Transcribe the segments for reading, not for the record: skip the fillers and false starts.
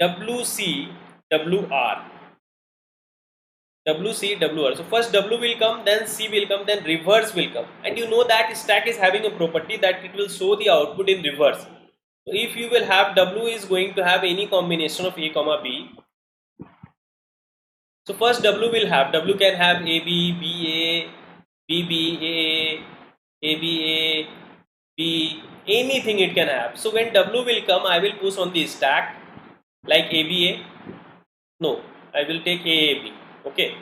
WC, WR. WC, WR. So first W will come, then C will come, then reverse will come. And you know that stack is having a property that it will show the output in reverse. So if you will have W is going to have any combination of A comma B. So first W will have, W can have AB, BA, BB, AA, ABA, B, anything it can have. So when W will come, I will push on the stack like ABA. No, I will take AAB. Okay.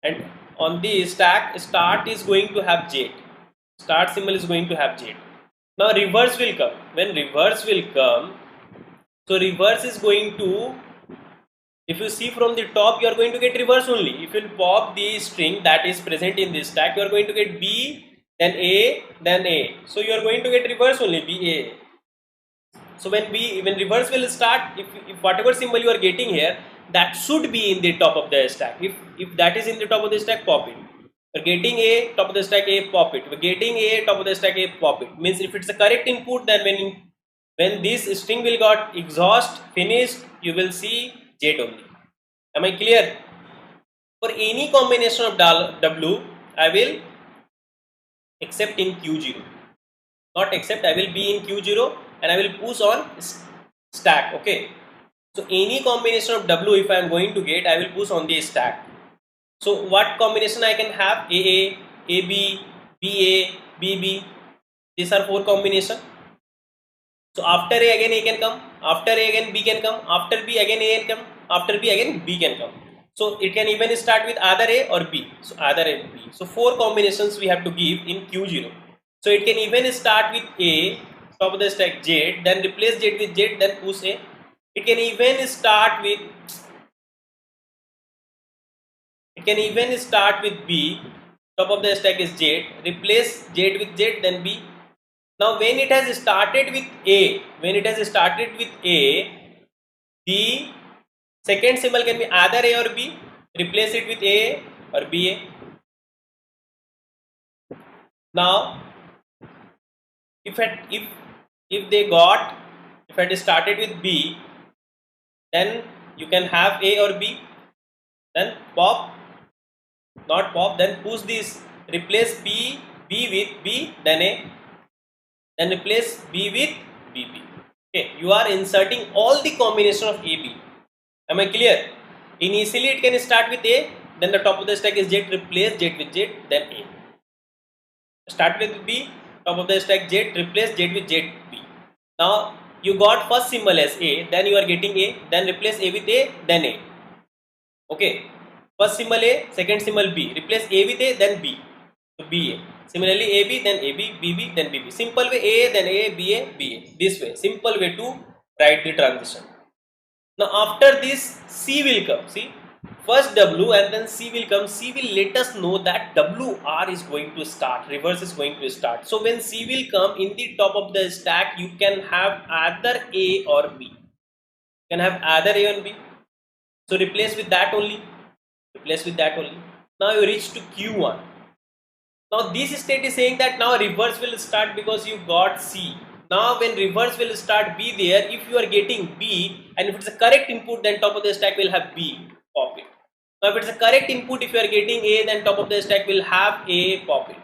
And on the stack, start is going to have J. Start symbol is going to have J. Now reverse will come. When reverse will come, so reverse is going to, if you see from the top, you are going to get reverse only. If you pop the string that is present in this stack, you are going to get B, then A, then A. So you are going to get reverse only, B, A. So when reverse will start, if whatever symbol you are getting here, that should be in the top of the stack. If that is in the top of the stack, pop it. We're getting A, top of the stack A, pop it. We're getting A, top of the stack A, pop it. Means if it's a correct input, then when this string will got exhaust finished, you will see Z only. Am I clear? For any combination of W, I will accept in Q0. Not accept, I will be in Q0 and I will push on stack. Okay. So any combination of W if I am going to get, I will push on the stack. So what combination I can have? AA, AB, BA, BB. These are 4 combination. So after A again A can come, after A again B can come, after B again A can come, after B again B can come. So it can even start with either A or B. So either A or B. So 4 combinations we have to give in Q0. So it can even start with A, top of the stack Z, then replace Z with Z, then push A. It can even start with B, top of the stack is Z, replace Z with Z, then B. Now when it has started with A, the second symbol can be either A or B, replace it with A or BA. Now if it started with B, then you can have A or B, then pop, not pop, then push this, replace B with B, then A, then replace B with BB. Okay, you are inserting all the combination of AB. Am I clear? Initially it can start with A, then the top of the stack is Z, replace Z with Z, then A. Start with B, top of the stack Z, replace Z with Z, B. Now you got first symbol as A, then you are getting A, then replace A with A, then A. Okay, first symbol A, second symbol B, replace A with A, then B, so BA. Similarly AB, then AB, BB, then BB. Simple way, A, then A, BA, BA. This way, simple way to write the transition. Now after this C will come. See, first W and then C will come. C will let us know that WR is going to start, reverse is going to start. So when C will come, in the top of the stack you can have either A or B. You can have either A or B. So replace with that only. Now you reach to Q1. Now this state is saying that now reverse will start because you got C. Now when reverse will start B there, if you are getting B and if it's a correct input, then top of the stack will have B, pop it. Now if it's a correct input, if you are getting A, then top of the stack will have A, pop it.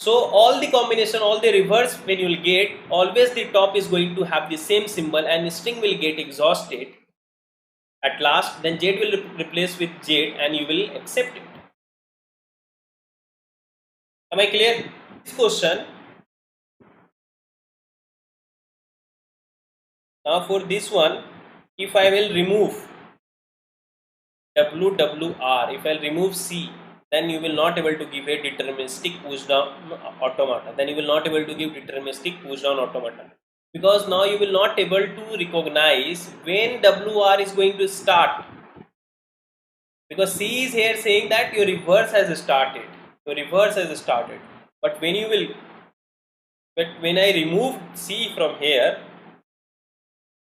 So all the combination, all the reverse when you will get, always the top is going to have the same symbol and string will get exhausted at last, then Z will replace with Z and you will accept it. Am I clear? This question, now for this one, if I will remove WWR, if I'll remove C, then you will not able to give a deterministic push down automata. Then you will not able to give deterministic push down automata. Because now you will not able to recognize when WR is going to start. Because C is here saying that your reverse has started. But when I remove C from here,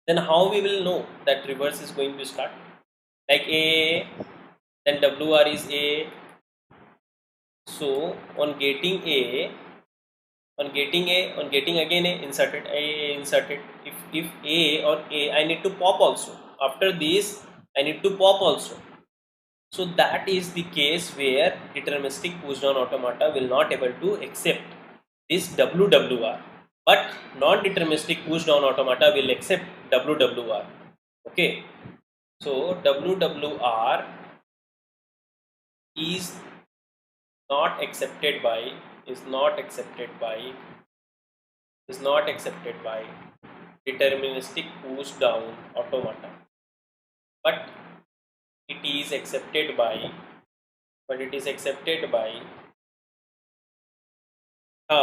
then how we will know that reverse is going to start? Like A, then WR is A. So on getting A, On getting A, on getting again A, inserted A, inserted. If A or A, I need to pop also. After this, I need to pop also. So that is the case where deterministic push down automata will not able to accept this WWR, but non-deterministic push down automata will accept WWR. Okay, so WWR is not accepted by deterministic push down automata, but it is accepted by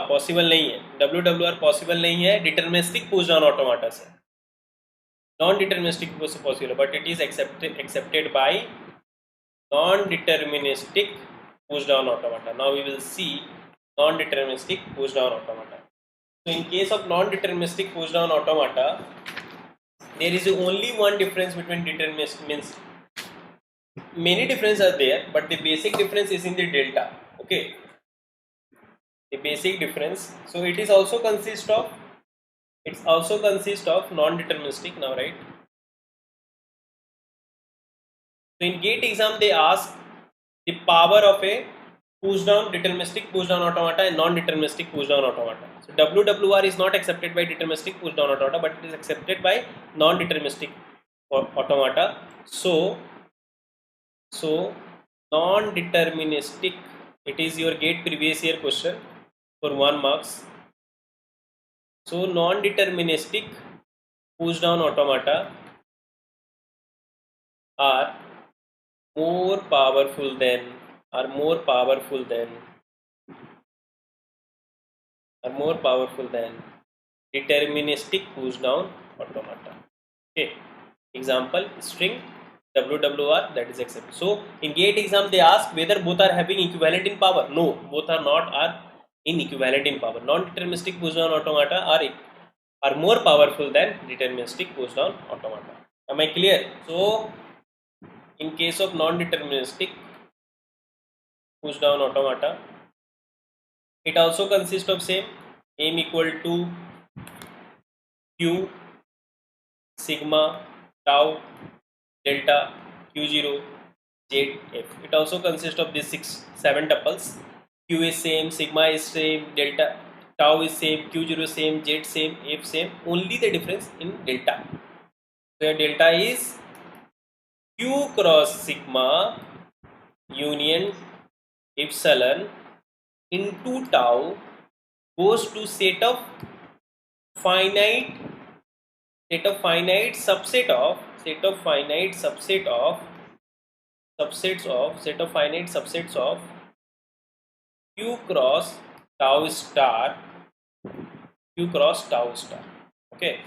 possible नहीं है, WWR possible नहीं है deterministic push down ऑटोमाटा से, non deterministic possible, but it is accepted by non-deterministic push down automata. Now we will see non-deterministic push down automata. So in case of non-deterministic push down automata, there is only one difference between deterministic, means many differences are there, but the basic difference is in the delta. Okay, the basic difference. So it is also consist of non-deterministic now, right? So in GATE exam they ask the power of a push down deterministic push down automata and non-deterministic push down automata. So WWR is not accepted by deterministic push down automata, but it is accepted by non-deterministic automata. So non-deterministic, it is your GATE previous year question for 1 marks. So non-deterministic push down automata are more powerful than deterministic push down automata. Okay, example string WWR, that is accepted. So in GATE exam they ask whether both are having equivalent in power. No, both are not in equivalent in power. Non-deterministic push down automata are more powerful than deterministic push down automata. Am I clear? So in case of non-deterministic push down automata, it also consists of same m equal to q sigma tau delta q0 z f. It also consists of these 7 tuples. Q is same, sigma is same, delta tau is same, q0 same, z same, f same. Only the difference in delta. So delta is q cross sigma union epsilon into tau goes to set of finite subset of q cross tau star. Okay,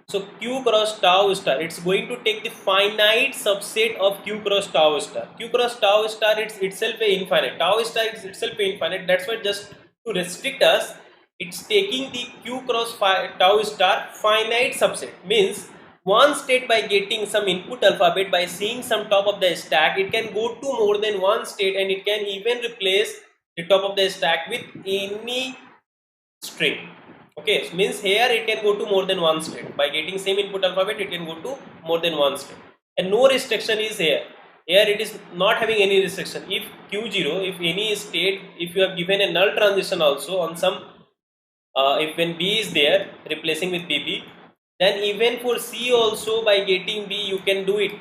so q cross tau star, it's going to take the finite subset of q cross tau star. Q cross tau star, it's itself a infinite, tau star is itself a infinite. That's why just to restrict us, it's taking the q cross tau star finite subset. Means one state, by getting some input alphabet, by seeing some top of the stack, it can go to more than one state, and it can even replace the top of the stack with any string. Okay, so means here it can go to more than one state. By getting same input alphabet, it can go to more than one state, and no restriction is here. Here it is not having any restriction. If q0, if any state, if you have given a null transition also on some, if when b is there replacing with bb, then even for c also by getting b you can do it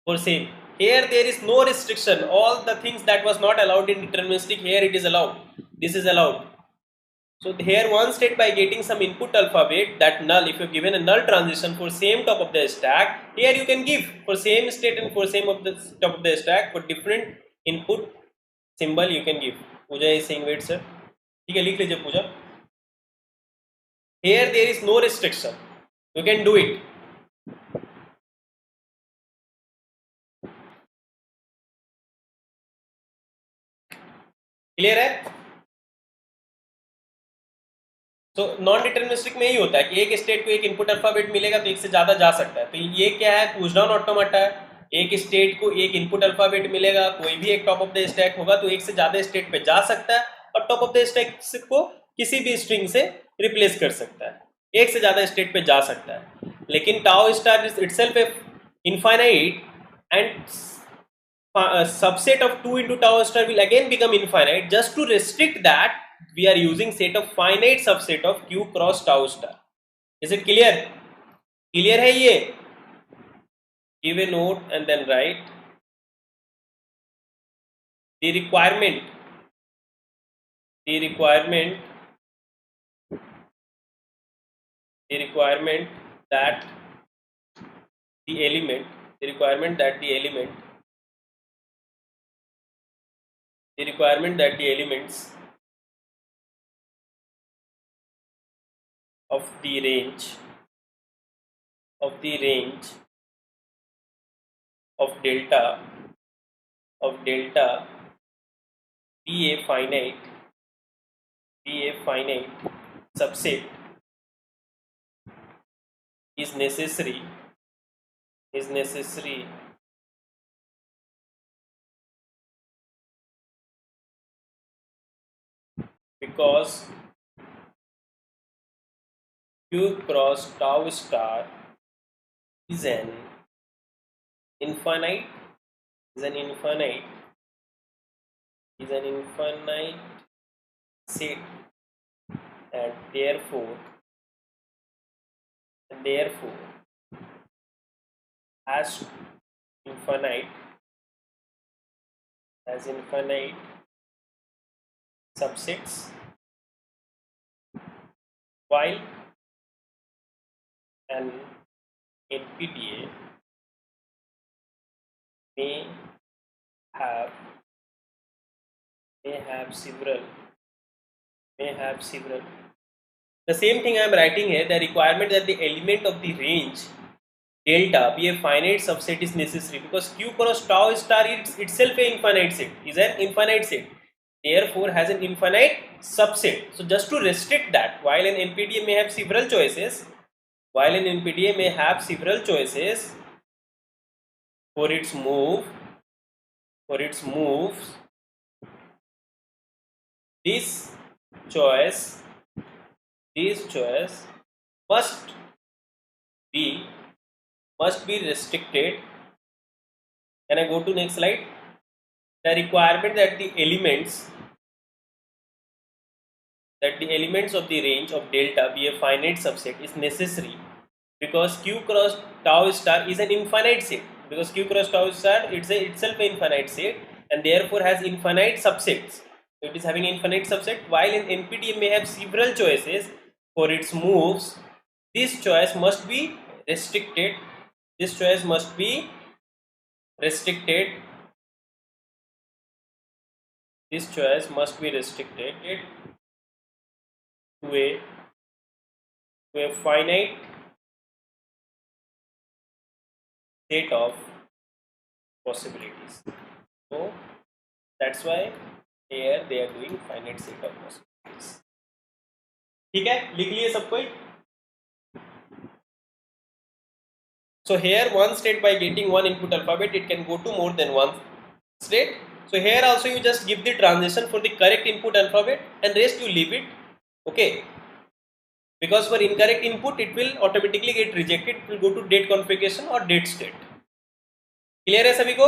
for same. Here there is no restriction. All the things that was not allowed in deterministic, here it is allowed. This is allowed. So here one state, by getting some input alphabet, that null, if you have given a null transition for same top of the stack, here you can give for same state and for same of the top of the stack, for different input symbol you can give. Pooja is saying wait sir. ठीक है, लिख लीजिए पूजा. Here there is no restriction. You can do it. Clear है? तो non deterministic में ही होता है कि एक स्टेट को एक इनपुट अल्फाबेट मिलेगा तो एक से ज्यादा जा सकता है. तो ये क्या है, पुश डाउन ऑटोमेटा है. एक स्टेट को एक इनपुट अल्फाबेट मिलेगा, कोई भी एक टॉप ऑफ द स्टैक होगा तो एक से ज्यादा स्टेट पे जा सकता है, और टॉप ऑफ द स्टैक को किसी भी स्ट्रिंग से रिप्लेस कर सकता है, एक से ज़्यादा स्टेट पे जा सकता है. लेकिन tau star is itself A infinite and subset of 2 into tau star will again become infinite. Just to restrict that, we are using set of finite subset of q cross tau star. Is it clear? Clear है ये? Give a note and then write the requirement that the element the requirement that the elements of the range of delta be a finite subset is necessary because q cross tau star is an infinite set, and therefore has infinite subsets, while an NPDA may have several. The same thing I am writing here. The requirement that the element of the range delta be a finite subset is necessary because q cross tau star is itself an infinite set. Therefore has an infinite subset. So just to restrict that, while an NPDA may have several choices, for its moves, this choice must be restricted. Can I go to next slide? The requirement that the elements of the range of delta be a finite subset is necessary because q cross tau star is an infinite set. Because q cross tau star itself an infinite set and therefore has infinite subsets. So it is having infinite subset, while an NPDA may have several choices for its moves. This choice must be restricted. This choice must be restricted to a finite set of possibilities. So that's why here they are doing finite set of possibilities. ठीक है, लिख लिए सब कोई? So here one state, by getting one input alphabet, it can go to more than one state. So here also you just give the transition for the correct input alphabet and rest you leave it. Okay. Because for incorrect input it will automatically get rejected. It will go to date configuration or date state. Clear है सभी को?